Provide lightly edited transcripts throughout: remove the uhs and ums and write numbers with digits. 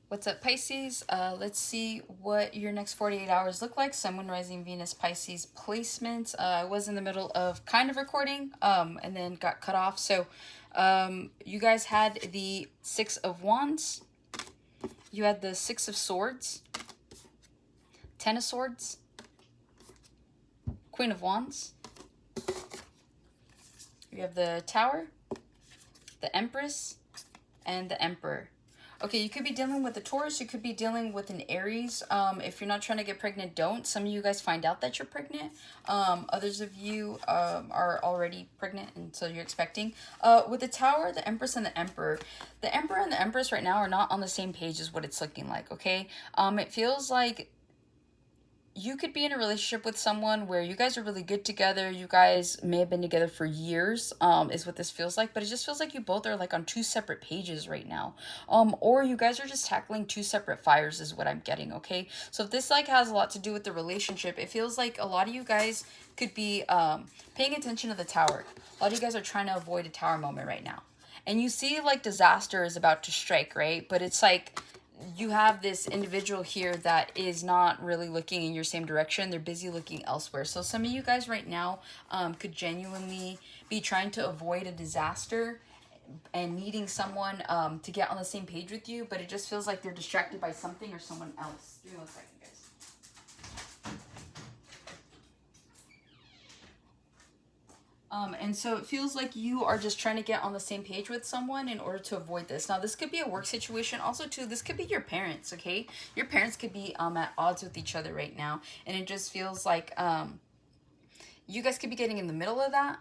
What's up, Pisces? Let's see what your next 48 hours look like. Sun, Moon, Rising, Venus, Pisces placements. I was in the middle of kind of recording and then got cut off. So you guys had the Six of Wands. You had the Six of Swords, Ten of Swords, Queen of Wands. You have the Tower, the Empress, and the Emperor. Okay, you could be dealing with a Taurus. You could be dealing with an Aries. If you're not trying to get pregnant, don't. Some of you guys find out that you're pregnant. Others of you are already pregnant, and so you're expecting. With the Tower, the Empress, and the Emperor. The Emperor and the Empress right now are not on the same page as what it's looking like, okay? It feels like you could be in a relationship with someone where you guys are really good together. You guys may have been together for years, is what this feels like. But it just feels like you both are like on two separate pages right now. Or you guys are just tackling two separate fires is what I'm getting, okay? So if this like has a lot to do with the relationship, it feels like a lot of you guys could be paying attention to the Tower. A lot of you guys are trying to avoid a Tower moment right now. And you see like disaster is about to strike, right? But it's like you have this individual here that is not really looking in your same direction. They're busy looking elsewhere. So some of you guys right now could genuinely be trying to avoid a disaster and needing someone to get on the same page with you, but it just feels like they're distracted by something or someone else. Give me 1 second, guys. And so it feels like you are just trying to get on the same page with someone in order to avoid this. Now, this could be a work situation. Also, too, this could be your parents, okay? Your parents could be at odds with each other right now. And it just feels like you guys could be getting in the middle of that.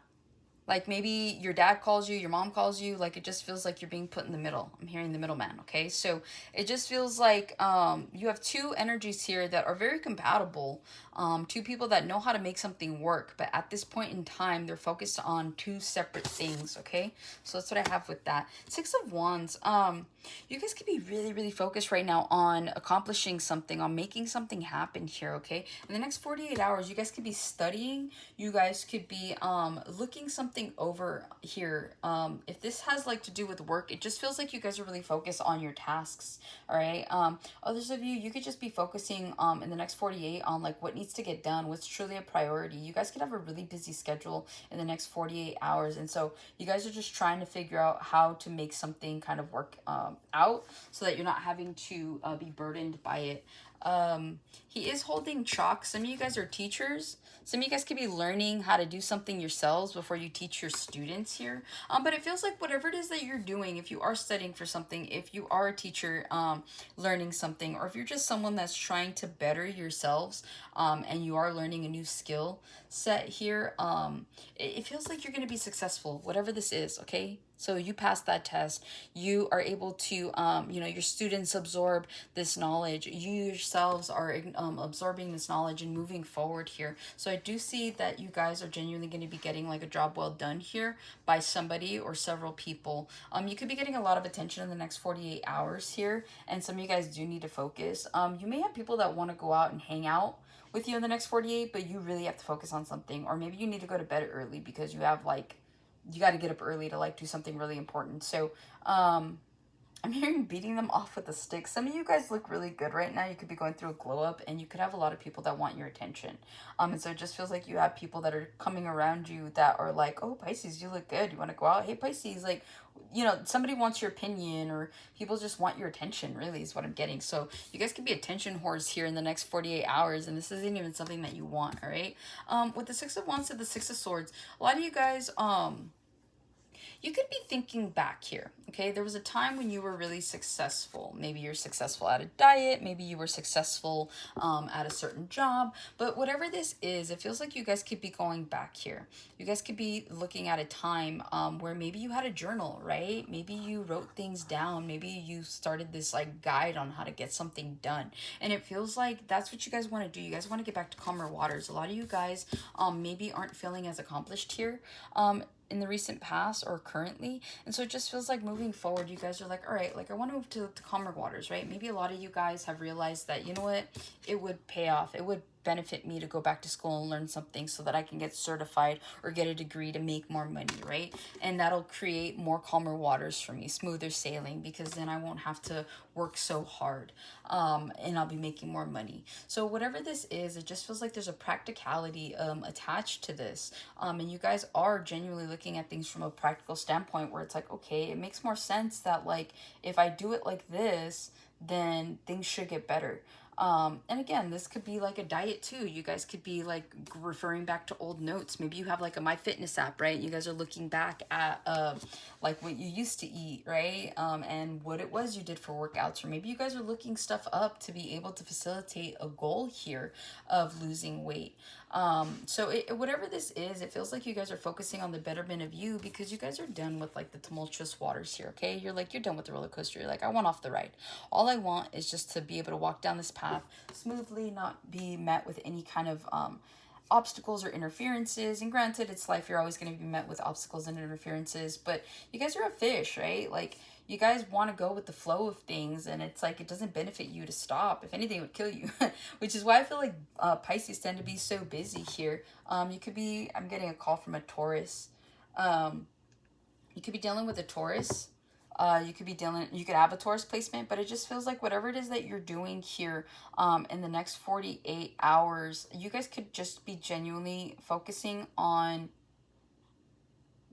Like maybe your dad calls you, your mom calls you, like it just feels like you're being put in the middle. I'm hearing the middleman, okay? So it just feels like you have two energies here that are very compatible. Two people that know how to make something work, but at this point in time, they're focused on two separate things, okay? So that's what I have with that. Six of Wands, you guys could be really, really focused right now on accomplishing something, on making something happen here, okay? In the next 48 hours, you guys could be studying, you guys could be looking something over here. If this has like to do with work, it just feels like you guys are really focused on your tasks, all right? Others of you, you could just be focusing in the next 48 on like what needs to get done, what's truly a priority. You guys could have a really busy schedule in the next 48 hours, and so you guys are just trying to figure out how to make something kind of work out so that you're not having to be burdened by it. He is holding chalk. Some of you guys are teachers. Some of you guys could be learning how to do something yourselves before you teach your students here. But it feels like whatever it is that you're doing, if you are studying for something, if you are a teacher learning something, or if you're just someone that's trying to better yourselves and you are learning a new skill set here, it feels like you're going to be successful, whatever this is, okay? So you pass that test, you are able to, your students absorb this knowledge. You yourselves are absorbing this knowledge and moving forward here. So I do see that you guys are genuinely going to be getting like a job well done here by somebody or several people. You could be getting a lot of attention in the next 48 hours here. And some of you guys do need to focus. You may have people that want to go out and hang out with you in the next 48, but you really have to focus on something. Or maybe you need to go to bed early because you have like you got to get up early to like do something really important. So I'm hearing beating them off with a stick. Some of you guys look really good right now. You could be going through a glow up and you could have a lot of people that want your attention. And so it just feels like you have people that are coming around you that are like, oh, Pisces, you look good. You want to go out? Hey, Pisces, like, somebody wants your opinion or people just want your attention, really, is what I'm getting. So you guys could be attention whores here in the next 48 hours, and this isn't even something that you want, all right? With the Six of Wands to the Six of Swords, a lot of you guys, you could be thinking back here, okay? There was a time when you were really successful. Maybe you're successful at a diet. Maybe you were successful at a certain job. But whatever this is, it feels like you guys could be going back here. You guys could be looking at a time where maybe you had a journal, right? Maybe you wrote things down. Maybe you started this like guide on how to get something done. And it feels like that's what you guys want to do. You guys want to get back to calmer waters. A lot of you guys maybe aren't feeling as accomplished here. In the recent past or currently, and so it just feels like moving forward you guys are like, all right, like I want to move to calmer waters, right? Maybe a lot of you guys have realized that, you know what, it would pay off, it would benefit me to go back to school and learn something so that I can get certified or get a degree to make more money, right? And that'll create more calmer waters for me, smoother sailing, because then I won't have to work so hard, and I'll be making more money. So whatever this is, it just feels like there's a practicality attached to this, and you guys are genuinely looking at things from a practical standpoint where it's like, okay, it makes more sense that like if I do it like this, then things should get better. And again, this could be like a diet too. You guys could be like referring back to old notes. Maybe you have like a MyFitness app, right? You guys are looking back at like what you used to eat, right? And what it was you did for workouts, or maybe you guys are looking stuff up to be able to facilitate a goal here of losing weight. So whatever this is, it feels like you guys are focusing on the betterment of you because you guys are done with like the tumultuous waters here, okay? You're done with the roller coaster. You're like, I want off the ride. All I want is just to be able to walk down this path smoothly, not be met with any kind of obstacles or interferences. And granted, it's life, you're always going to be met with obstacles and interferences, but you guys are a fish, right? Like, you guys want to go with the flow of things, and it's like it doesn't benefit you to stop. If anything, it would kill you, which is why I feel like Pisces tend to be so busy here. You could be, I'm getting a call from a Taurus. You could be dealing with a Taurus. You could have a Taurus placement, but it just feels like whatever it is that you're doing here in the next 48 hours, you guys could just be genuinely focusing on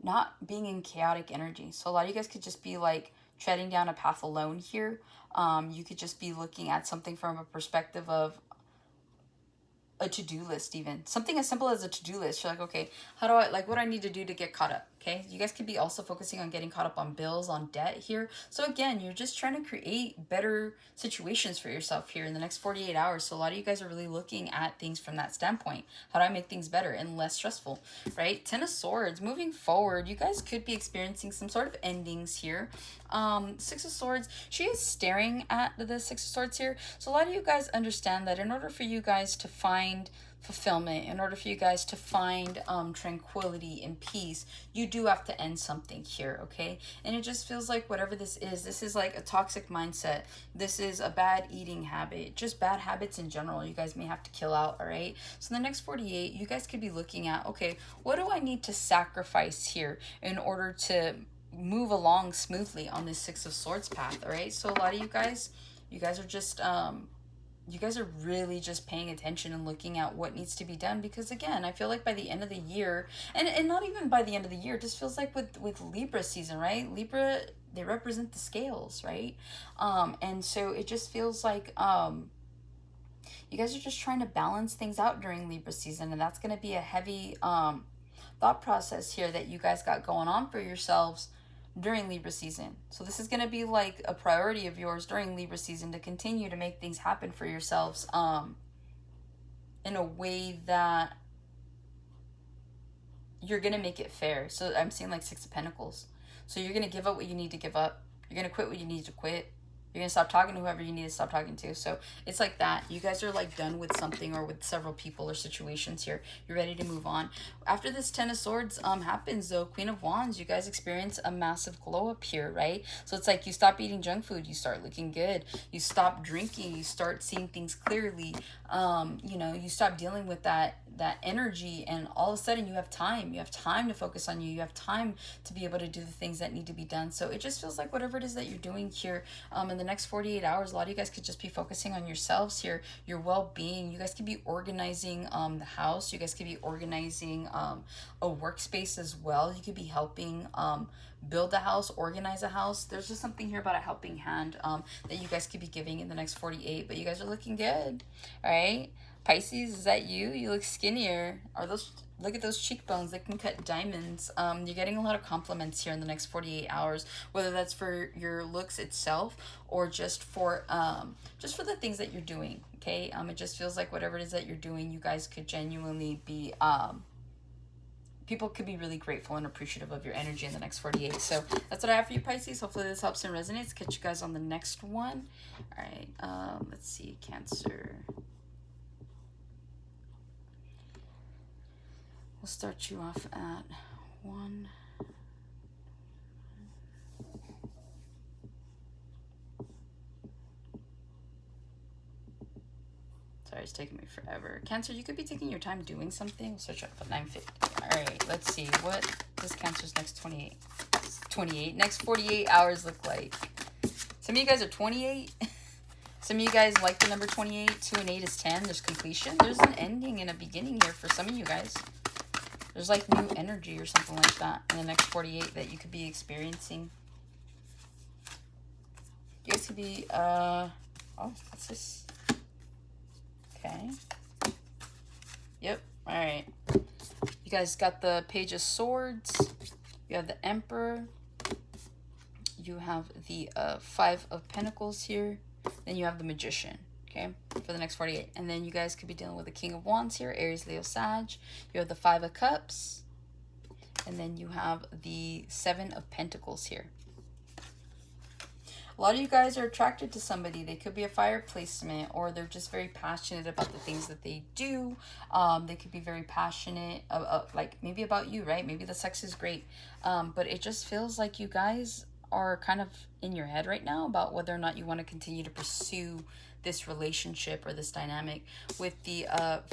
not being in chaotic energy. So a lot of you guys could just be like treading down a path alone here. You could just be looking at something from a perspective of a to-do list, even something as simple as a to-do list. You're like, okay, how do I, like, what do I need to do to get caught up? Okay, you guys could be also focusing on getting caught up on bills, on debt here. So again, you're just trying to create better situations for yourself here in the next 48 hours. So a lot of you guys are really looking at things from that standpoint. How do I make things better and less stressful, right? Ten of Swords, moving forward, you guys could be experiencing some sort of endings here. Six of Swords, she is staring at the Six of Swords here. So a lot of you guys understand that in order for you guys to find fulfillment, in order for you guys to find tranquility and peace, you do have to end something here, okay? And it just feels like whatever this is like a toxic mindset. This is a bad eating habit, just bad habits in general you guys may have to kill out, all right? So in the next 48, you guys could be looking at, okay, what do I need to sacrifice here in order to move along smoothly on this Six of Swords path, all right? So a lot of you guys are just you guys are really just paying attention and looking at what needs to be done, because again, I feel like by the end of the year, and not even by the end of the year, it just feels like with Libra season, right? Libra, they represent the scales, right? And so it just feels like you guys are just trying to balance things out during Libra season, and that's going to be a heavy thought process here that you guys got going on for yourselves during Libra season. So this is going to be like a priority of yours during Libra season to continue to make things happen for yourselves in a way that you're going to make it fair. So I'm seeing like Six of Pentacles. So you're going to give up what you need to give up. You're going to quit what you need to quit. You're going to stop talking to whoever you need to stop talking to. So it's like that. You guys are like done with something or with several people or situations here. You're ready to move on. After this Ten of Swords happens though, Queen of Wands, you guys experience a massive glow up here, right? So it's like you stop eating junk food, you start looking good. You stop drinking, you start seeing things clearly. You know, you stop dealing with that energy, and all of a sudden you have time. You have time to focus on you. You have time to be able to do the things that need to be done. So it just feels like whatever it is that you're doing here in the next 48 hours, a lot of you guys could just be focusing on yourselves here, your well-being. You guys could be organizing the house. You guys could be organizing a workspace as well. You could be helping build a house, organize a house. There's just something here about a helping hand that you guys could be giving in the next 48, but you guys are looking good, all right? Pisces, is that you? You look skinnier. Look at those cheekbones. They can cut diamonds. You're getting a lot of compliments here in the next 48 hours, whether that's for your looks itself or just for the things that you're doing, okay? It just feels like whatever it is that you're doing, you guys could genuinely be people could be really grateful and appreciative of your energy in the next 48. So that's what I have for you, Pisces. Hopefully this helps and resonates. Catch you guys on the next one. All right, let's see, Cancer. We'll start you off at 1. Sorry, it's taking me forever. Cancer, you could be taking your time doing something. Search up for 950. All right, let's see. What does Cancer's next 28, next 48 hours look like? Some of you guys are 28. Some of you guys like the number 28. 2 and 8 is 10. There's completion. There's an ending and a beginning here for some of you guys. There's like new energy or something like that in the next 48 that you could be experiencing. You guys could be, oh, what's this? Okay. Yep. All right. You guys got the Page of Swords. You have the Emperor. You have the 5 of Pentacles here. Then you have the Magician, okay, for the next 48. And then you guys could be dealing with the King of Wands here, Aries, Leo, Sag. You have the 5 of Cups. And then you have the 7 of Pentacles here. A lot of you guys are attracted to somebody. They could be a fire placement, or they're just very passionate about the things that they do. They could be very passionate, like maybe about you, right? Maybe the sex is great. But it just feels like you guys are kind of in your head right now about whether or not you want to continue to pursue this relationship or this dynamic. With the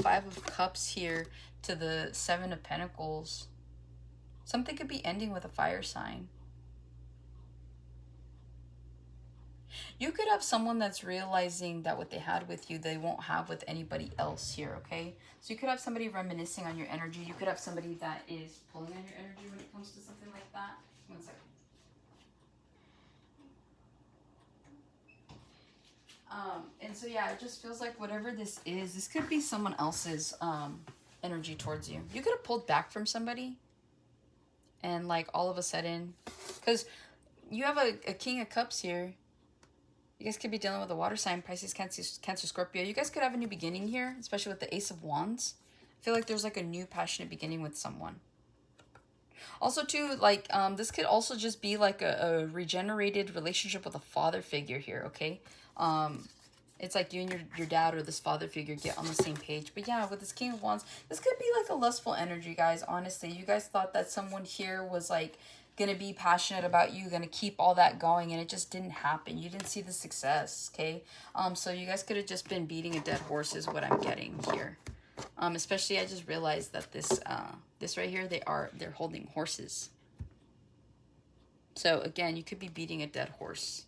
5 of Cups here to the 7 of Pentacles, something could be ending with a fire sign. You could have someone that's realizing that what they had with you, they won't have with anybody else here, okay? So you could have somebody reminiscing on your energy. You could have somebody that is pulling on your energy when it comes to something like that. One second. And so, yeah, it just feels like whatever this is, this could be someone else's energy towards you. You could have pulled back from somebody and, like, all of a sudden, because you have a King of Cups here. You guys could be dealing with a water sign, Pisces, Cancer, Scorpio. You guys could have a new beginning here, especially with the Ace of Wands. I feel like there's, like, a new passionate beginning with someone. Also, too, like, this could also just be, like, a regenerated relationship with a father figure here, okay? It's like you and your dad or this father figure get on the same page. But yeah, with this King of Wands, this could be like a lustful energy, guys. Honestly, you guys thought that someone here was like gonna be passionate about you, gonna keep all that going, and it just didn't happen. You didn't see the success, okay? So you guys could have just been beating a dead horse is what I'm getting here. Especially I just realized that this right here, they're holding horses. So again, you could be beating a dead horse.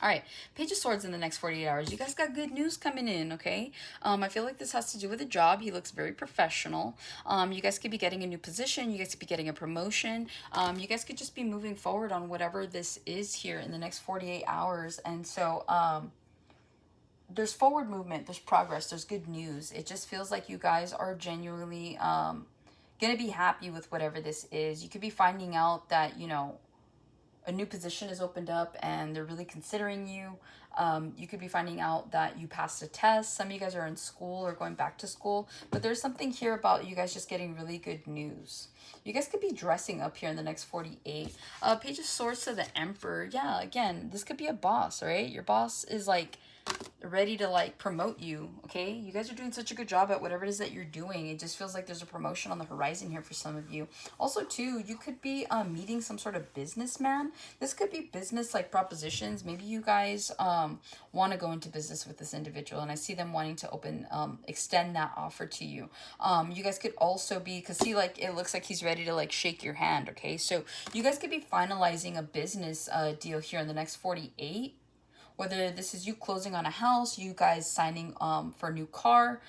All right, Page of Swords in the next 48 hours. You guys got good news coming in, okay? I feel like this has to do with a job. He looks very professional. You guys could be getting a new position. You guys could be getting a promotion. You guys could just be moving forward on whatever this is here in the next 48 hours. And so there's forward movement. There's progress. There's good news. It just feels like you guys are genuinely going to be happy with whatever this is. You could be finding out that, you know, a new position is opened up and they're really considering you. You could be finding out that you passed a test. Some of you guys are in school or going back to school, but there's something here about you guys just getting really good news. You guys could be dressing up here in the next 48. Page of Swords to the Emperor. Yeah, again, this could be a boss, right? Your boss is like ready to like promote you, okay? You guys are doing such a good job at whatever it is that you're doing. It just feels like there's a promotion on the horizon here for some of you. Also too, you could be meeting some sort of businessman. This could be business like propositions. Maybe you guys want to go into business with this individual, and I see them wanting to extend that offer to you. You guys could also be, because see, like, it looks like he's ready to like shake your hand, okay? So you guys could be finalizing a business deal here in the next 48. Whether this is you closing on a house, you guys signing for a new car.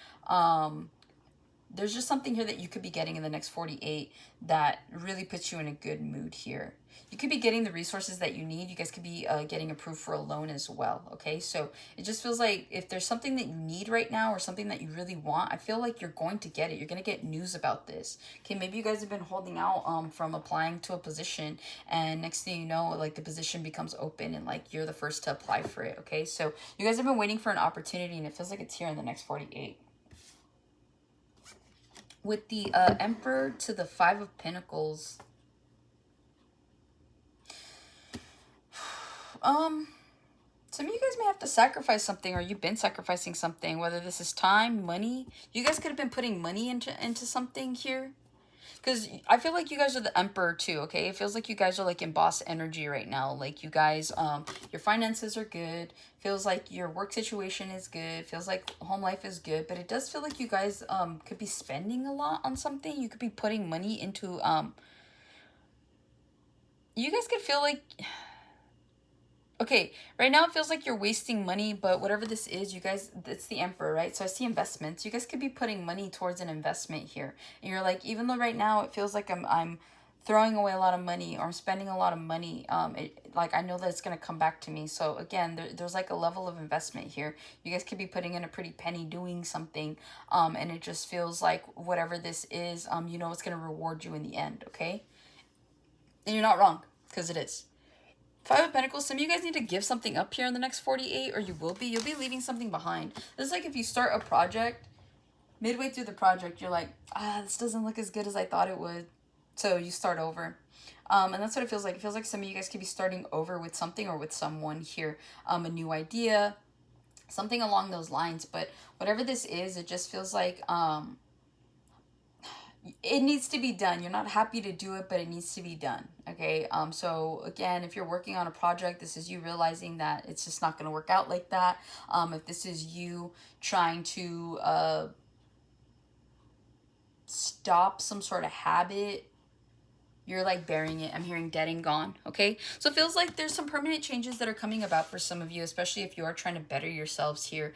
There's just something here that you could be getting in the next 48 that really puts you in a good mood here. You could be getting the resources that you need. You guys could be getting approved for a loan as well, okay? So it just feels like if there's something that you need right now or something that you really want, I feel like you're going to get it. You're going to get news about this, okay? Maybe you guys have been holding out from applying to a position, and next thing you know, like, the position becomes open and, like, you're the first to apply for it, okay? So you guys have been waiting for an opportunity, and it feels like it's here in the next 48. With the Emperor to the 5 of Pentacles, some of you guys may have to sacrifice something, or you've been sacrificing something, whether this is time, money. You guys could have been putting money into something here. Because I feel like you guys are the emperor too, okay? It feels like you guys are like in boss energy right now. Like you guys, your finances are good. Feels like your work situation is good. Feels like home life is good. But it does feel like you guys could be spending a lot on something. You could be putting money into you guys could feel like, okay, right now it feels like you're wasting money, but whatever this is, you guys, it's the emperor, right? So I see investments. You guys could be putting money towards an investment here. And you're like, even though right now it feels like I'm throwing away a lot of money or I'm spending a lot of money, like I know that it's going to come back to me. So again, there's like a level of investment here. You guys could be putting in a pretty penny doing something, and it just feels like whatever this is, you know it's going to reward you in the end, okay? And you're not wrong, because it is. Five of Pentacles, some of you guys need to give something up here in the next 48, or you will be. You'll be leaving something behind. This is like if you start a project, midway through the project, you're like, this doesn't look as good as I thought it would. So you start over. And that's what it feels like. It feels like some of you guys could be starting over with something or with someone here. A new idea, something along those lines. But whatever this is, it just feels like it needs to be done. You're not happy to do it, but it needs to be done. Okay. So again, if you're working on a project, this is you realizing that it's just not going to work out like that. If this is you trying to stop some sort of habit, you're like burying it. I'm hearing dead and gone. Okay. So it feels like there's some permanent changes that are coming about for some of you, especially if you are trying to better yourselves here.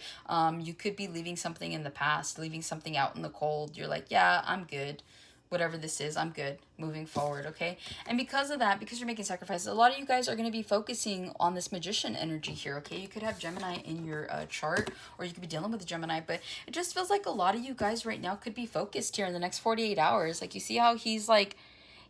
You could be leaving something in the past, leaving something out in the cold. You're like, yeah, I'm good. Whatever this is, I'm good moving forward. Okay. And because of that, because you're making sacrifices, a lot of you guys are going to be focusing on this magician energy here. Okay. You could have Gemini in your chart, or you could be dealing with a Gemini, but it just feels like a lot of you guys right now could be focused here in the next 48 hours. Like you see how he's like,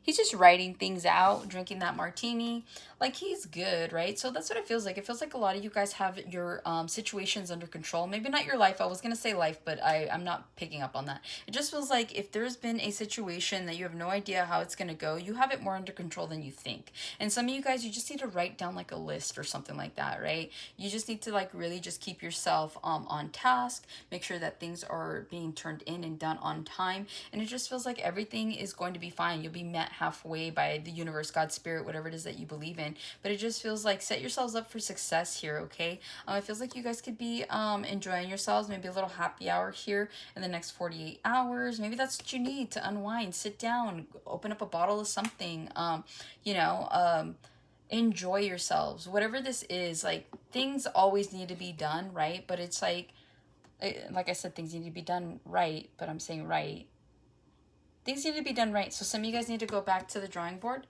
he's just writing things out, drinking that martini. Like, he's good, right? So that's what it feels like. It feels like a lot of you guys have your situations under control. Maybe not your life. I was going to say life, but I'm not picking up on that. It just feels like if there's been a situation that you have no idea how it's going to go, you have it more under control than you think. And some of you guys, you just need to write down like a list or something like that, right? You just need to like really just keep yourself on task. Make sure that things are being turned in and done on time. And it just feels like everything is going to be fine. You'll be met halfway by the universe, God, spirit, whatever it is that you believe in. But it just feels like set yourselves up for success here, okay? It feels like you guys could be enjoying yourselves, maybe a little happy hour here in the next 48 hours. Maybe that's what you need to unwind, sit down, open up a bottle of something, enjoy yourselves. Whatever this is, like, things always need to be done, right? But it's like I said, things need to be done right, but I'm saying right. Things need to be done right. So some of you guys need to go back to the drawing board.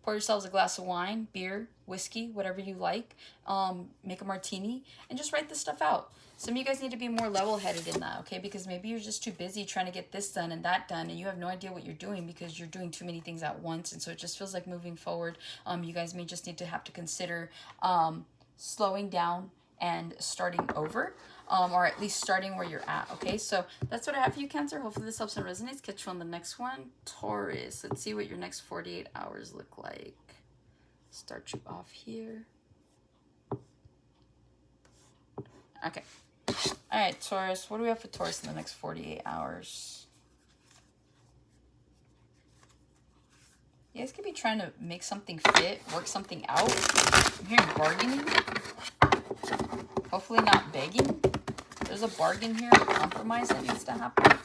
Pour yourselves a glass of wine, beer, whiskey, whatever you like. Make a martini and just write this stuff out. Some of you guys need to be more level-headed in that, okay? Because maybe you're just too busy trying to get this done and that done, and you have no idea what you're doing because you're doing too many things at once. And so it just feels like moving forward, you guys may just need to have to consider slowing down and starting over. Or at least starting where you're at, okay? So that's what I have for you, Cancer. Hopefully this helps and resonates. Catch you on the next one. Taurus, let's see what your next 48 hours look like. Start you off here. Okay. All right, Taurus, what do we have for Taurus in the next 48 hours? You guys could be trying to make something fit, work something out. I'm hearing bargaining. Hopefully not begging. There's a bargain here, a compromise that needs to happen.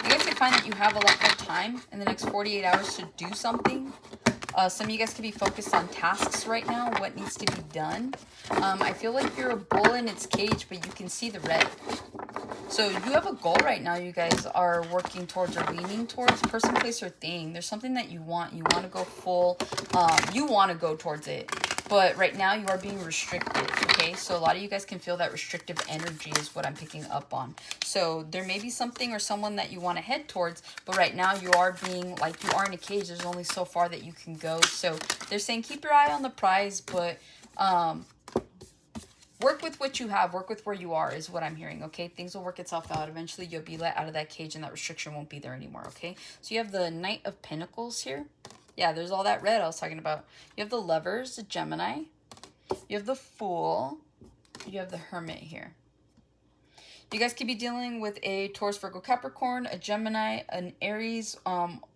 You guys can find that you have a lot more time in the next 48 hours to do something. Some of you guys could be focused on tasks right now, what needs to be done. I feel like you're a bull in its cage, but you can see the red. So you have a goal right now you guys are working towards or leaning towards, person, place, or thing. There's something that you want. You want to go full. You want to go towards it. But right now you are being restricted, okay? So a lot of you guys can feel that restrictive energy is what I'm picking up on. So there may be something or someone that you want to head towards, but right now you are being, like, you are in a cage. There's only so far that you can go. So they're saying keep your eye on the prize, but work with what you have. Work with where you are is what I'm hearing, okay? Things will work itself out. Eventually you'll be let out of that cage and that restriction won't be there anymore, okay? So you have the Knight of Pentacles here. Yeah, there's all that red I was talking about. You have the Lovers, the Gemini. You have the Fool. You have the Hermit here. You guys could be dealing with a Taurus, Virgo, Capricorn, a Gemini, an Aries,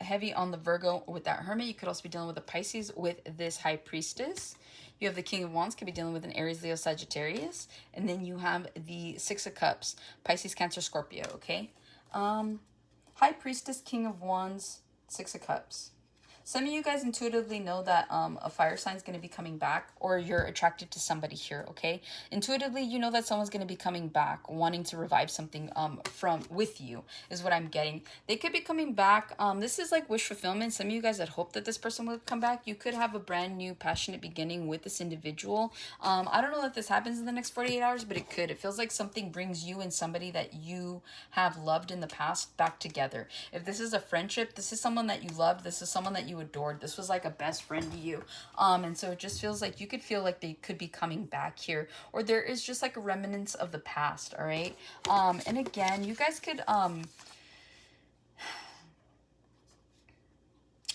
heavy on the Virgo with that Hermit. You could also be dealing with a Pisces with this High Priestess. You have the King of Wands, could be dealing with an Aries, Leo, Sagittarius. And then you have the Six of Cups, Pisces, Cancer, Scorpio, okay? High Priestess, King of Wands, Six of Cups. Some of you guys intuitively know that a fire sign is going to be coming back, or you're attracted to somebody here, okay? Intuitively, you know that someone's going to be coming back, wanting to revive something with you, is what I'm getting. They could be coming back. This is like wish fulfillment. Some of you guys that hope that this person would come back, you could have a brand new, passionate beginning with this individual. I don't know if this happens in the next 48 hours, but it could. It feels like something brings you and somebody that you have loved in the past back together. If this is a friendship, this is someone that you loved, this is someone that you adored, this was like a best friend to you, and so it just feels like you could feel like they could be coming back here, or there is just like a remnants of the past. All right, and again, you guys could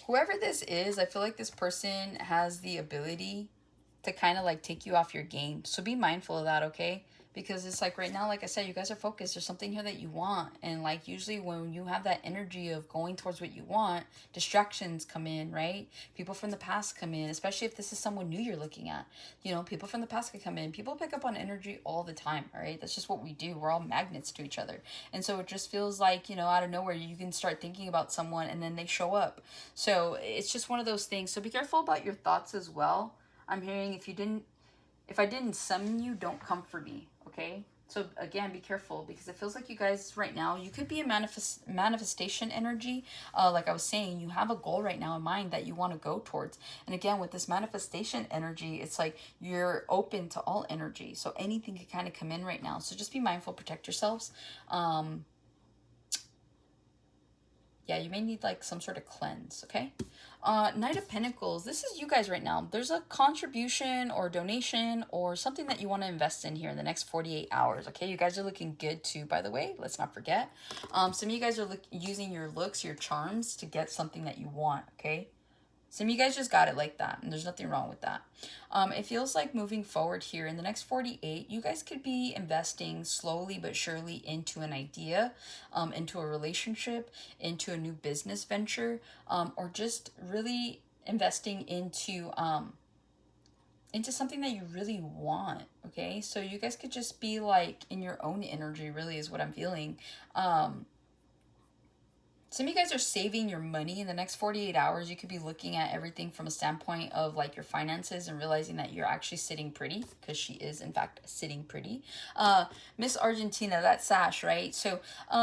whoever this is, I feel like this person has the ability to kind of like take you off your game, so be mindful of that, okay? Because it's like right now, like I said, you guys are focused. There's something here that you want. And like usually when you have that energy of going towards what you want, distractions come in, right? People from the past come in, especially if this is someone new you're looking at. You know, people from the past could come in. People pick up on energy all the time, all right? That's just what we do. We're all magnets to each other. And so it just feels like, you know, out of nowhere, you can start thinking about someone and then they show up. So it's just one of those things. So be careful about your thoughts as well. I'm hearing if I didn't summon you, don't come for me, okay? So again, be careful, because it feels like you guys right now, you could be a manifestation energy. Like I was saying, you have a goal right now in mind that you want to go towards. And again, with this manifestation energy, it's like you're open to all energy. So anything can kind of come in right now. So just be mindful, protect yourselves. Yeah, you may need like some sort of cleanse, okay? Knight of Pentacles, this is you guys right now. There's a contribution or donation or something that you want to invest in here in the next 48 hours, okay? You guys are looking good too, by the way. Let's not forget. Some of you guys are using your looks, your charms to get something that you want, okay? Some of you guys just got it like that, and there's nothing wrong with that. It feels like moving forward here in the next 48, you guys could be investing slowly but surely into an idea, into a relationship, into a new business venture, or just really investing into something that you really want, okay? So you guys could just be like in your own energy, really, is what I'm feeling. Some of you guys are saving your money in the next 48 hours. You could be looking at everything from a standpoint of like your finances and realizing that you're actually sitting pretty, because she is in fact sitting pretty. Miss Argentina, that sash, right? So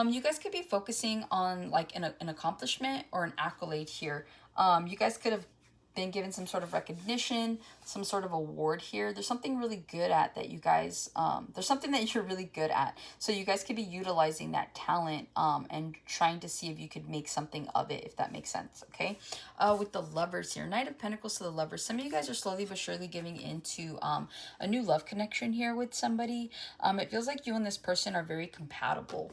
you guys could be focusing on like an accomplishment or an accolade here. You guys could have been given some sort of recognition, some sort of award here. There's something really good at that you guys, there's something that you're really good at. So you guys could be utilizing that talent and trying to see if you could make something of it, if that makes sense, okay? With the Lovers here, Knight of Pentacles to the Lovers. Some of you guys are slowly but surely giving into a new love connection here with somebody. It feels like you and this person are very compatible.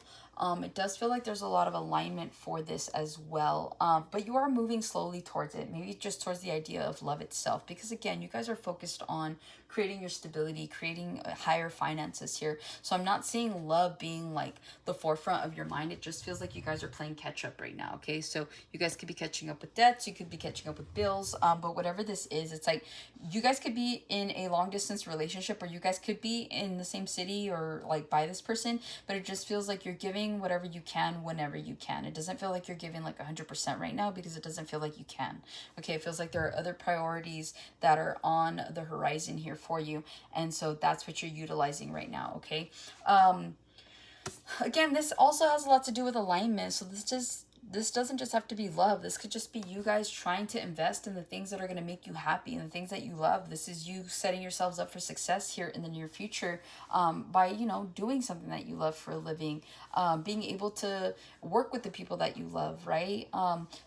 It does feel like there's a lot of alignment for this as well, but you are moving slowly towards it, maybe just towards the idea of love itself, because again, you guys are focused on creating your stability, creating higher finances here. So I'm not seeing love being like the forefront of your mind. It just feels like you guys are playing catch up right now, okay? So you guys could be catching up with debts, you could be catching up with bills, but whatever this is, it's like you guys could be in a long distance relationship, or you guys could be in the same city or like by this person, but it just feels like you're giving whatever you can whenever you can. It doesn't feel like you're giving like 100% right now, because it doesn't feel like you can, okay? It feels like there are other priorities that are on the horizon here for you, and so that's what you're utilizing right now, okay? Again, this also has a lot to do with alignment, so this doesn't just have to be love. This could just be you guys trying to invest in the things that are going to make you happy and the things that you love. This is you setting yourselves up for success here in the near future, by, you know, doing something that you love for a living, being able to work with the people that you love, right?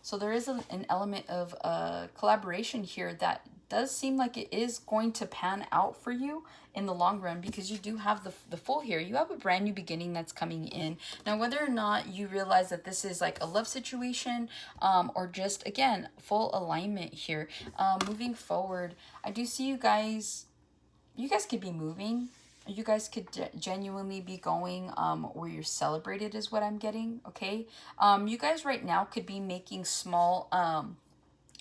So there is an element of collaboration here that does seem like it is going to pan out for you in the long run, because you do have the Fool here. You have a brand new beginning that's coming in. Now, whether or not you realize that this is like a love situation, or just, again, full alignment here, moving forward, I do see you guys could be moving. You guys could genuinely be going where you're celebrated is what I'm getting, okay? You guys right now could be making small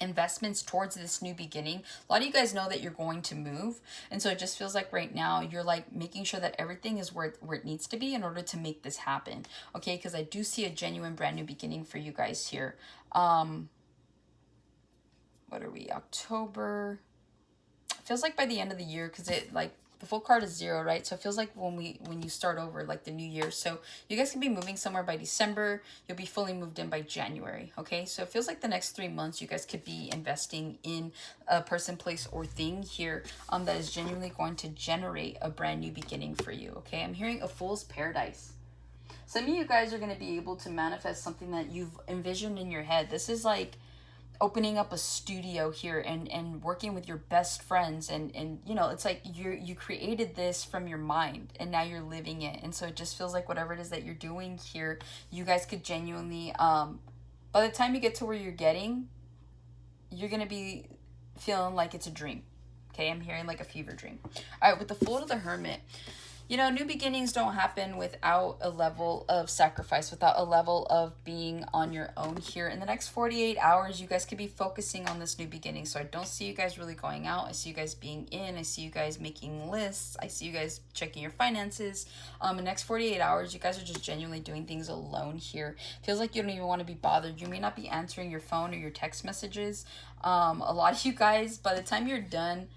investments towards this new beginning. A lot of you guys know that you're going to move, and so it just feels like right now you're like making sure that everything is where it needs to be in order to make this happen, okay? Because I do see a genuine brand new beginning for you guys here. What are we, October? It feels like by the end of the year, because it like the full card is 0, right? So it feels like when you start over, like the new year. So you guys can be moving somewhere by December. You'll be fully moved in by January, okay? So it feels like the next 3 months you guys could be investing in a person, place, or thing here that is genuinely going to generate a brand new beginning for you, okay? I'm hearing a fool's paradise. Some of you guys are going to be able to manifest something that you've envisioned in your head. This is like opening up a studio here and working with your best friends, and you know, it's like you created this from your mind and now you're living it. And so it just feels like whatever it is that you're doing here, you guys could genuinely by the time you get to where you're getting, you're gonna be feeling like it's a dream, okay? I'm hearing like a fever dream. All right, with the Fool of the Hermit, you know, new beginnings don't happen without a level of sacrifice, without a level of being on your own here. In the next 48 hours, you guys could be focusing on this new beginning. So I don't see you guys really going out. I see you guys being in. I see you guys making lists. I see you guys checking your finances. In the next 48 hours, you guys are just genuinely doing things alone here. Feels like you don't even want to be bothered. You may not be answering your phone or your text messages. A lot of you guys, by the time you're done,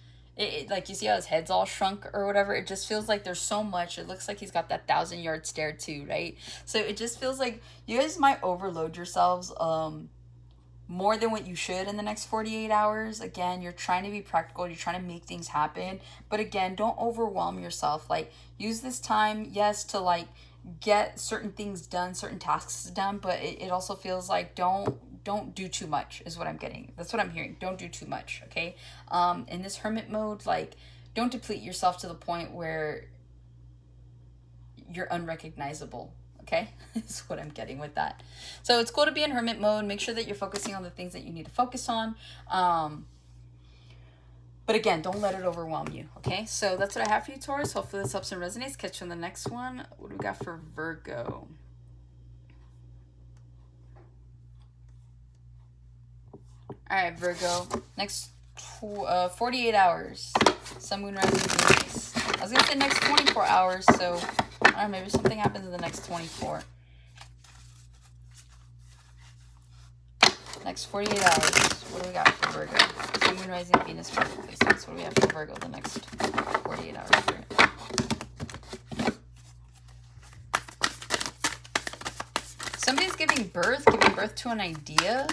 like you see how his head's all shrunk or whatever, it just feels like there's so much. It looks like he's got that 1,000-yard stare too, right? So it just feels like you guys might overload yourselves more than what you should in the next 48 hours. Again, you're trying to be practical, you're trying to make things happen, but again, don't overwhelm yourself. Like, use this time, yes, to like get certain things done, certain tasks done, but it also feels like don't do too much is what I'm getting. That's what I'm hearing. Don't do too much, okay? In this hermit mode, like, don't deplete yourself to the point where you're unrecognizable, okay? Is what I'm getting with that. So it's cool to be in hermit mode. Make sure that you're focusing on the things that you need to focus on. But again, don't let it overwhelm you, okay? So that's what I have for you, Taurus. Hopefully this helps and resonates. Catch you on the next one. What do we got for Virgo? All right, Virgo. Next 48 hours. Sun, Moon, Rising, Venus. I was going to say next 24 hours, so I don't know, maybe something happens in the next 24. Next 48 hours. What do we got for Virgo? Sun, Moon, Rising, Venus, Virgo placements. What do we have for Virgo the next 48 hours here? Somebody's giving birth to an idea.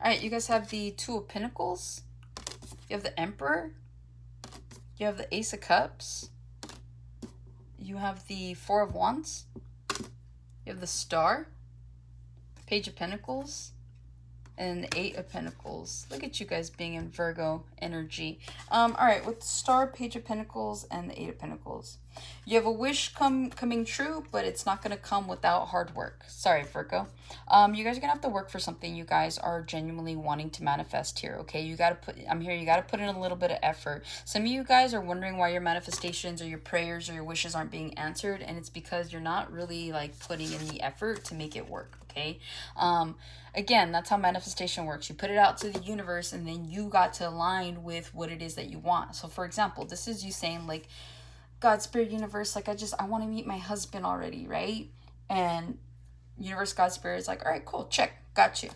All right, you guys have the Two of Pentacles. You have the Emperor. You have the Ace of Cups. You have the Four of Wands. You have the Star. Page of Pentacles. And the Eight of Pentacles. Look at you guys being in Virgo energy. All right, with the Star, Page of Pentacles, and the Eight of Pentacles. You have a wish coming true, but it's not going to come without hard work. Sorry, Virgo. You guys are going to have to work for something you guys are genuinely wanting to manifest here, okay? You got to put, I'm here, you got to put in a little bit of effort. Some of you guys are wondering why your manifestations or your prayers or your wishes aren't being answered, and it's because you're not really, like, putting in the effort to make it work, okay? Again, that's how manifestation works. You put it out to the universe, and then you got to align with what it is that you want. So, for example, this is you saying, like, God, Spirit, Universe, like, I want to meet my husband already, right? And Universe, God, Spirit is like, all right, cool, check, got you.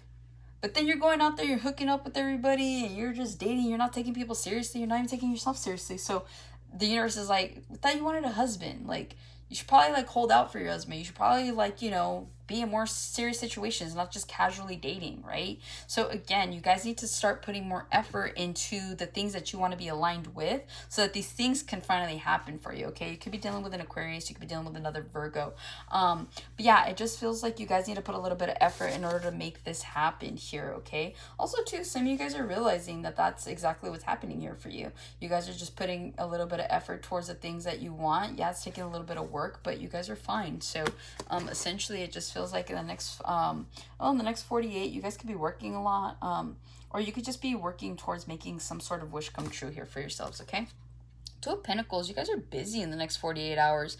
But then you're going out there, you're hooking up with everybody, and you're just dating, you're not taking people seriously, you're not even taking yourself seriously. So the universe is like, I thought you wanted a husband. Like, you should probably, like, hold out for your husband. You should probably, like, you know, be in more serious situations, not just casually dating, right? So again, you guys need to start putting more effort into the things that you want to be aligned with so that these things can finally happen for you, okay? You could be dealing with an Aquarius, you could be dealing with another Virgo. But yeah, it just feels like you guys need to put a little bit of effort in order to make this happen here, okay? Also, too, some of you guys are realizing that that's exactly what's happening here for you. You guys are just putting a little bit of effort towards the things that you want. Yeah, it's taking a little bit of work, but you guys are fine. So essentially, it just feels like in the next, in the next 48, you guys could be working a lot. Or you could just be working towards making some sort of wish come true here for yourselves, okay? Two of Pentacles, you guys are busy in the next 48 hours.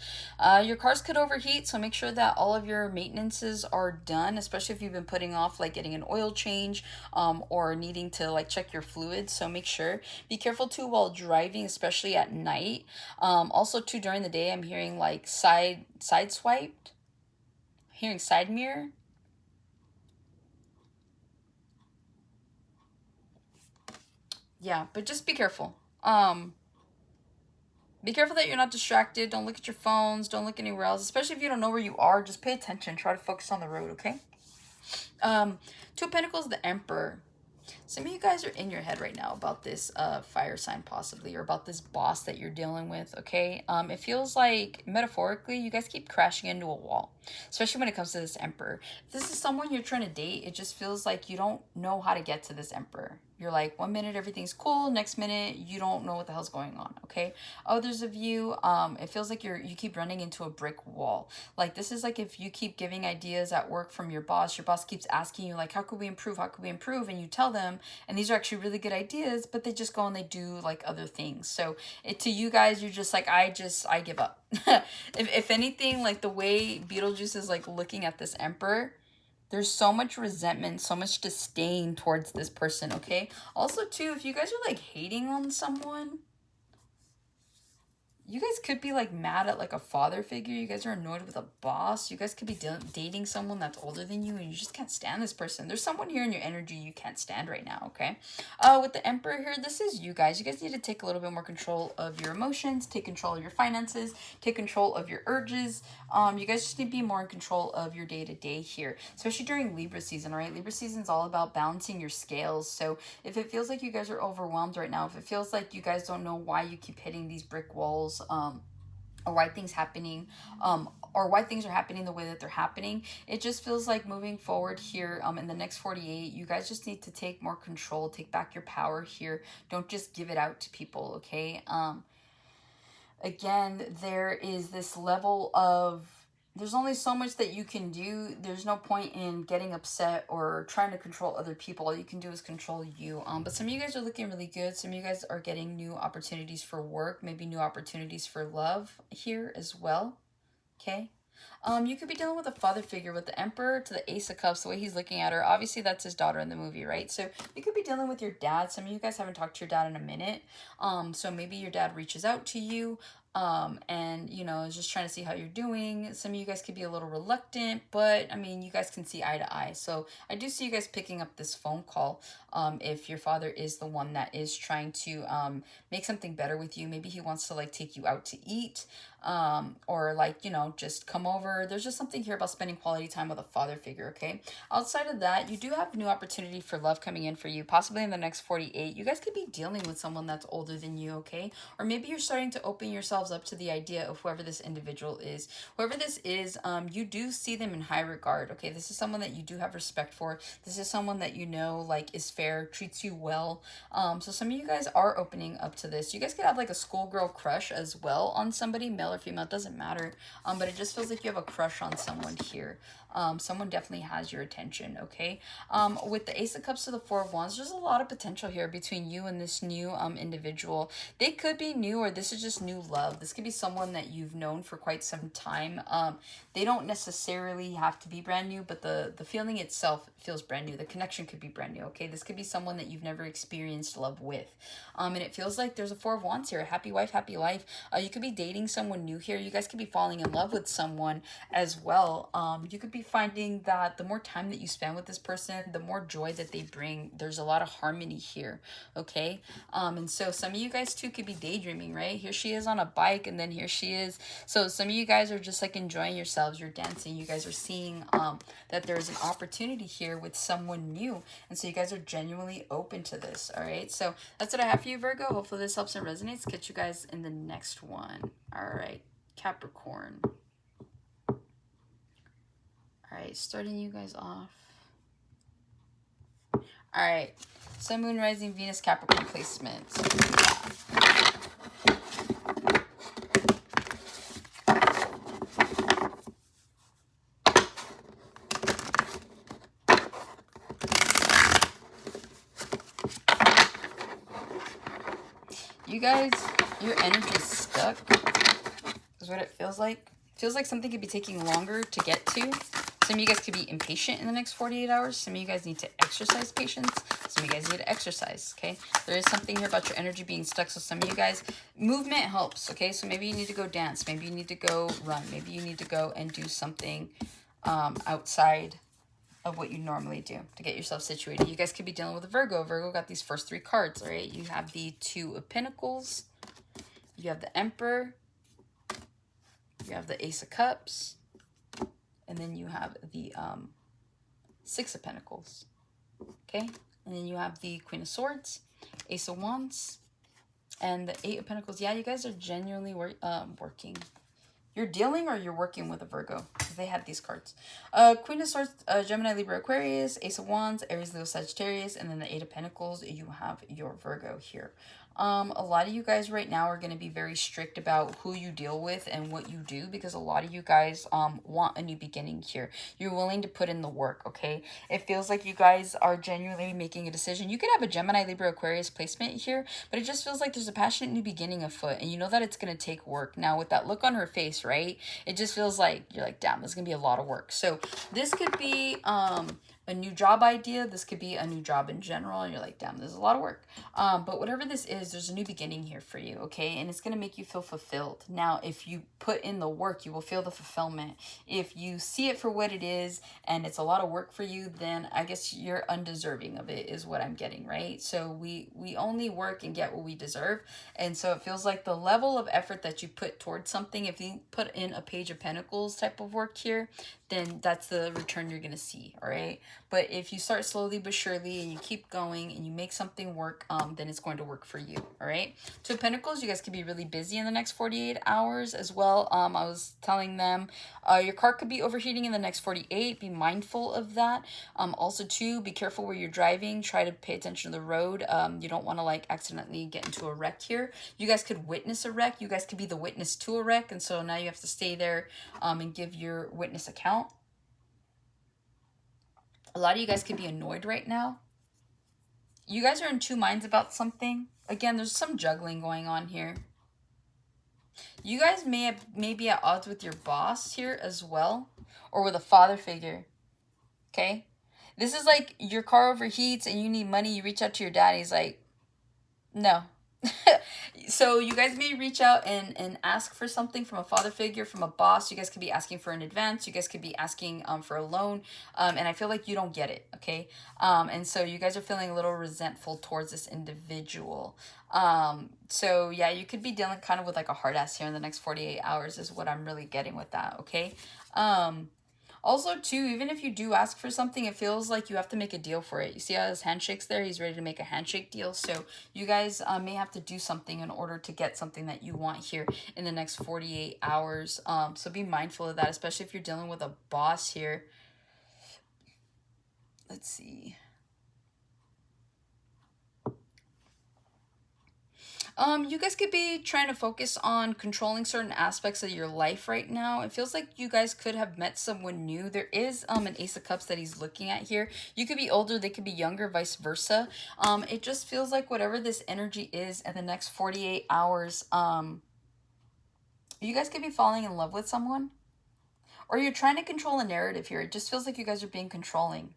Your cars could overheat, so make sure that all of your maintenances are done, especially if you've been putting off like getting an oil change or needing to like check your fluids. So make sure. Be careful too while driving, especially at night. Also too, during the day, I'm hearing like side swiped. Hearing side mirror. Yeah, but just be careful. Be careful that you're not distracted. Don't look at your phones. Don't look anywhere else. Especially if you don't know where you are. Just pay attention. Try to focus on the road, okay? Two of Pentacles, the Emperor. Some of you guys are in your head right now about this fire sign possibly, or about this boss that you're dealing with, okay? It feels like, metaphorically, you guys keep crashing into a wall, especially when it comes to this Emperor. If this is someone you're trying to date, it just feels like you don't know how to get to this Emperor. You're like, one minute everything's cool, next minute you don't know what the hell's going on, okay? Others of you, it feels like you keep running into a brick wall. Like, this is like if you keep giving ideas at work from your boss keeps asking you like, how could we improve? How could we improve? And you tell them, and these are actually really good ideas, but they just go and they do like other things. So to you guys, you're just like, I give up. if anything, like the way Beetlejuice is like looking at this Emperor, there's so much resentment, so much disdain towards this person, okay? Also, too, if you guys are, like, hating on someone, you guys could be, like, mad at, like, a father figure. You guys are annoyed with a boss. You guys could be dating someone that's older than you, and you just can't stand this person. There's someone here in your energy you can't stand right now, okay? With the Emperor here, this is you guys. You guys need to take a little bit more control of your emotions, take control of your finances, take control of your urges. You guys just need to be more in control of your day-to-day here, especially during Libra season, all right? Libra season is all about balancing your scales. So if it feels like you guys are overwhelmed right now, if it feels like you guys don't know why you keep hitting these brick walls, or why things or why things are happening the way that they're happening, it just feels like moving forward here in the next 48, you guys just need to take more control, take back your power here. Don't just give it out to people, okay? Again, there is this level of, there's only so much that you can do. There's no point in getting upset or trying to control other people. All you can do is control you. But some of you guys are looking really good. Some of you guys are getting new opportunities for work, maybe new opportunities for love here as well. Okay? You could be dealing with a father figure with the Emperor to the Ace of Cups, the way he's looking at her. Obviously, that's his daughter in the movie, right? So you could be dealing with your dad. Some of you guys haven't talked to your dad in a minute. So maybe your dad reaches out to you. And, you know, is just trying to see how you're doing. Some of you guys could be a little reluctant, but, I mean, you guys can see eye to eye. So I do see you guys picking up this phone call if your father is the one that is trying to make something better with you. Maybe he wants to, like, take you out to eat or, like, you know, just come over. There's just something here about spending quality time with a father figure, okay? Outside of that, you do have new opportunity for love coming in for you, possibly in the next 48. You guys could be dealing with someone that's older than you, okay? Or maybe you're starting to open yourselves up to the idea of whoever this individual is. Whoever this is, you do see them in high regard, okay? This is someone that you do have respect for. This is someone that you know, like, is fair, treats you well. So some of you guys are opening up to this. You guys could have, like, a schoolgirl crush as well on somebody, male or female, it doesn't matter. But it just feels like you have a crush on someone here. Someone definitely has your attention, okay? With the Ace of Cups to the Four of Wands, there's a lot of potential here between you and this new individual. They could be new, or this is just new love. This could be someone that you've known for quite some time. They don't necessarily have to be brand new, but the feeling itself feels brand new. The connection could be brand new, okay? This could be someone that you've never experienced love with. And it feels like there's a Four of Wands here, a happy wife, happy life. You could be dating someone new here. You guys could be falling in love with someone as well. You could be finding that the more time that you spend with this person, the more joy that they bring. There's a lot of harmony here, okay? And so some of you guys too could be daydreaming, right? Here she is on a bike, and then here she is. So some of you guys are just like enjoying yourselves. You're dancing. You guys are seeing that there's an opportunity here with someone new. And so you guys are genuinely open to this, all right? So that's what I have for you, Virgo. Hopefully this helps and resonates. Catch you guys in the next one. All right, Capricorn. All right, starting you guys off. All right, Sun, Moon, Rising, Venus, Capricorn placement. you guys, your energy is stuck, is what it feels like. Feels like something could be taking longer to get to. Some of you guys could be impatient in the next 48 hours. Some of you guys need to exercise patience. Some of you guys need to exercise, okay? There is something here about your energy being stuck. So some of you guys, movement helps, okay? So maybe you need to go dance. Maybe you need to go run. Maybe you need to go and do something outside of what you normally do to get yourself situated. You guys could be dealing with a Virgo. Virgo got these first 3 cards, all right? You have the 2 of Pentacles. You have the Emperor. You have the Ace of Cups. And then you have the 6 of Pentacles. Okay? And then you have the Queen of Swords, Ace of Wands, and the 8 of Pentacles. Yeah, you guys are genuinely working. You're dealing or you're working with a Virgo, because they had these cards. Queen of Swords, Gemini, Libra, Aquarius, Ace of Wands, Aries, Leo, Sagittarius, and then the 8 of Pentacles, you have your Virgo here. A lot of you guys right now are going to be very strict about who you deal with and what you do, because a lot of you guys want a new beginning here. You're willing to put in the work, okay? It feels like you guys are genuinely making a decision. You could have a Gemini, Libra, Aquarius placement here, but it just feels like there's a passionate new beginning afoot, and you know that it's going to take work. Now, with that look on her face, right, it just feels like you're like, damn, this is going to be a lot of work. So this could be a new job idea. This could be a new job in general, and you're like, damn, there's a lot of work. But whatever this is, there's a new beginning here for you, okay? And it's going to make you feel fulfilled. Now, if you put in the work, you will feel the fulfillment. If you see it for what it is and it's a lot of work for you, then I guess you're undeserving of it, is what I'm getting, right? So we only work and get what we deserve. And so it feels like the level of effort that you put towards something, if you put in a Page of Pentacles type of work here, then that's the return you're going to see, all right? But if you start slowly but surely and you keep going and you make something work, then it's going to work for you, all right? 2 of Pentacles, you guys could be really busy in the next 48 hours as well. I was telling them your car could be overheating in the next 48. Be mindful of that. Also, too, be careful where you're driving. Try to pay attention to the road. You don't want to, like, accidentally get into a wreck here. You guys could witness a wreck. You guys could be the witness to a wreck, and so now you have to stay there and give your witness account. A lot of you guys could be annoyed right now. You guys are in 2 minds about something. Again, there's some juggling going on here. You guys may be at odds with your boss here as well, or with a father figure, okay? This is like your car overheats and you need money. You reach out to your dad. He's like, no. So you guys may reach out and ask for something from a father figure, from a boss. You guys could be asking for an advance. You guys could be asking for a loan. And I feel like you don't get it, okay? And so you guys are feeling a little resentful towards this individual. So yeah, you could be dealing kind of with like a hard ass here in the next 48 hours is what I'm really getting with that, okay? Also, too, even if you do ask for something, it feels like you have to make a deal for it. You see how his handshake's there? He's ready to make a handshake deal. So you guys may have to do something in order to get something that you want here in the next 48 hours. So be mindful of that, especially if you're dealing with a boss here. Let's see. You guys could be trying to focus on controlling certain aspects of your life right now. It feels like you guys could have met someone new. There is an Ace of Cups that he's looking at here. You could be older, they could be younger, vice versa. It just feels like whatever this energy is in the next 48 hours, you guys could be falling in love with someone. Or you're trying to control a narrative here. It just feels like you guys are being controlling.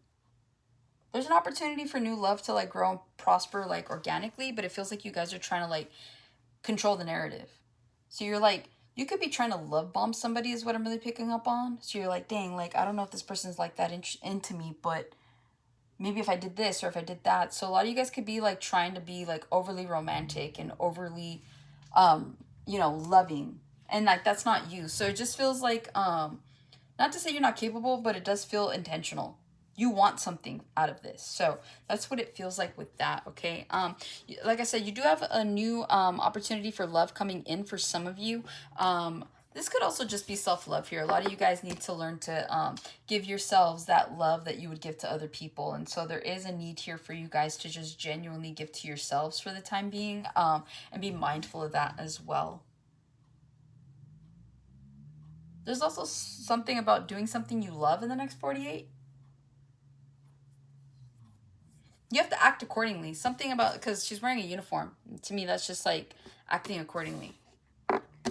There's an opportunity for new love to like grow and prosper like organically, but it feels like you guys are trying to like control the narrative. So you're like, you could be trying to love bomb somebody is what I'm really picking up on. So you're like, dang, like, I don't know if this person's like that into me, but maybe if I did this or if I did that. So a lot of you guys could be like trying to be like overly romantic and overly, you know, loving. And like, that's not you. So it just feels like, not to say you're not capable, but it does feel intentional. You want something out of this. So that's what it feels like with that, okay? Like I said, you do have a new opportunity for love coming in for some of you. This could also just be self-love here. A lot of you guys need to learn to give yourselves that love that you would give to other people. And so there is a need here for you guys to just genuinely give to yourselves for the time being, and be mindful of that as well. There's also something about doing something you love in the next 48. You have to act accordingly. Something about, because she's wearing a uniform. To me, that's just like acting accordingly.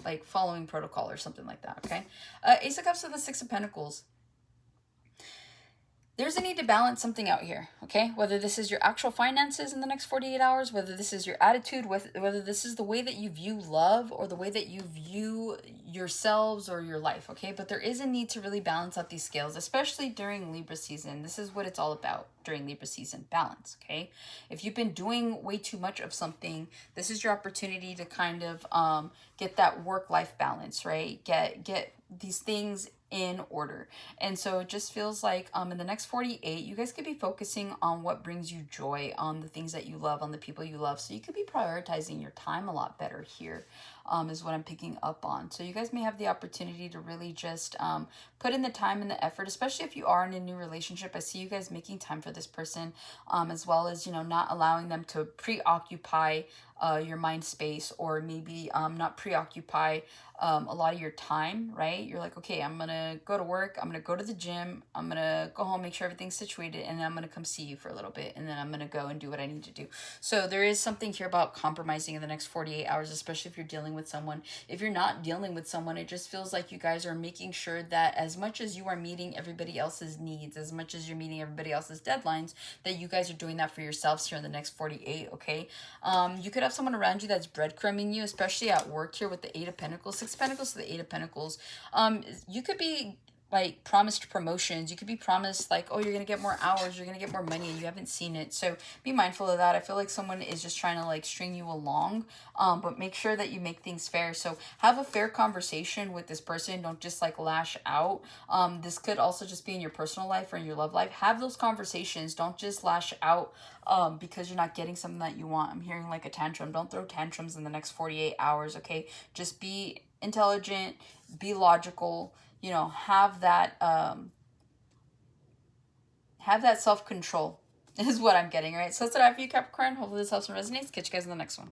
Like following protocol or something like that, okay? Ace of Cups with the Six of Pentacles. There's a need to balance something out here, okay? Whether this is your actual finances in the next 48 hours, whether this is your attitude, whether this is the way that you view love or the way that you view yourselves or your life, okay? But there is a need to really balance out these scales, especially during Libra season. This is what it's all about during Libra season, balance, okay? If you've been doing way too much of something, this is your opportunity to kind of get that work-life balance, right? Get these things in order. And so it just feels like in the next 48, you guys could be focusing on what brings you joy, on the things that you love, on the people you love. So you could be prioritizing your time a lot better here, is what I'm picking up on. So you guys may have the opportunity to really just put in the time and the effort, especially if you are in a new relationship. I see you guys making time for this person, as well as, you know, not allowing them to preoccupy your mind space, or maybe not preoccupy a lot of your time, right? You're like, okay, I'm gonna go to work, I'm gonna go to the gym, I'm gonna go home, make sure everything's situated, and then I'm gonna come see you for a little bit, and then I'm gonna go and do what I need to do. So there is something here about compromising in the next 48 hours, especially if you're dealing with someone. If you're not dealing with someone, it just feels like you guys are making sure that as much as you are meeting everybody else's needs, as much as you're meeting everybody else's deadlines, that you guys are doing that for yourselves here in the next 48, okay? You could have someone around you that's breadcrumbing you, especially at work here with the Eight of Pentacles, Six of Pentacles to the Eight of Pentacles. You could be like promised promotions. You could be promised like, oh, you're gonna get more hours, you're gonna get more money, and you haven't seen it. So be mindful of that. I feel like someone is just trying to like string you along, but make sure that you make things fair. So have a fair conversation with this person. Don't just like lash out. This could also just be in your personal life or in your love life. Have those conversations. Don't just lash out because you're not getting something that you want. I'm hearing like a tantrum. Don't throw tantrums in the next 48 hours, okay? Just be intelligent, be logical, you know, have that self-control is what I'm getting, right? So that's what I have for you, Capricorn. Hopefully this helps and resonates. Catch you guys in the next one.